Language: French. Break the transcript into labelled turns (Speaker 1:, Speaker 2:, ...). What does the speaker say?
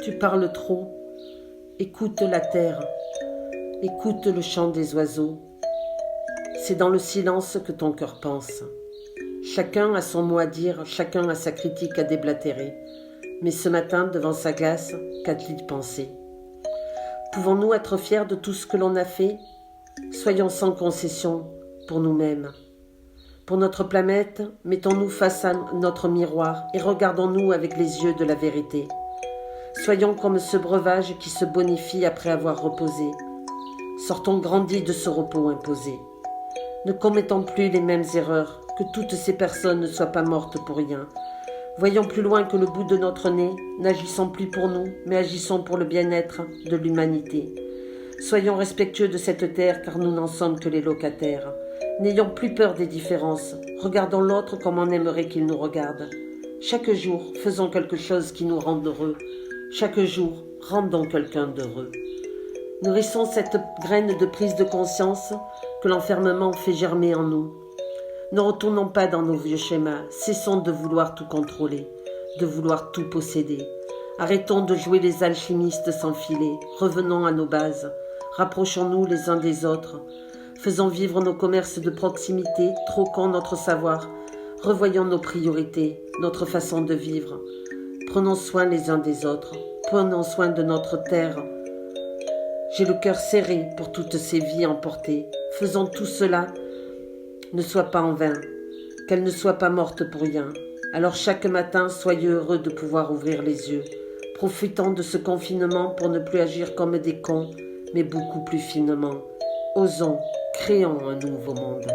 Speaker 1: Tu parles trop. Écoute la terre. Écoute le chant des oiseaux. C'est dans le silence que ton cœur pense. Chacun a son mot à dire, chacun a sa critique à déblatérer. Mais ce matin, devant sa glace, qu'a-t-il pensé? Pouvons-nous être fiers de tout ce que l'on a fait? Soyons sans concession pour nous-mêmes. Pour notre planète, mettons-nous face à notre miroir et regardons-nous avec les yeux de la vérité. Soyons comme ce breuvage qui se bonifie après avoir reposé. Sortons grandis de ce repos imposé. Ne commettons plus les mêmes erreurs, que toutes ces personnes ne soient pas mortes pour rien. Voyons plus loin que le bout de notre nez, n'agissons plus pour nous, mais agissons pour le bien-être de l'humanité. Soyons respectueux de cette terre, car nous n'en sommes que les locataires. N'ayons plus peur des différences, regardons l'autre comme on aimerait qu'il nous regarde. Chaque jour, faisons quelque chose qui nous rende heureux. Chaque jour, rendons quelqu'un d'heureux. Nourrissons cette graine de prise de conscience que l'enfermement fait germer en nous. Ne retournons pas dans nos vieux schémas, cessons de vouloir tout contrôler, de vouloir tout posséder. Arrêtons de jouer les alchimistes sans filet, revenons à nos bases, rapprochons-nous les uns des autres, faisons vivre nos commerces de proximité, troquons notre savoir, revoyons nos priorités, notre façon de vivre. Prenons soin les uns des autres, prenons soin de notre terre. J'ai le cœur serré pour toutes ces vies emportées. Faisons tout cela ne soit pas en vain, qu'elle ne soit pas morte pour rien. Alors chaque matin, soyez heureux de pouvoir ouvrir les yeux. Profitons de ce confinement pour ne plus agir comme des cons, mais beaucoup plus finement. Osons, créons un nouveau monde.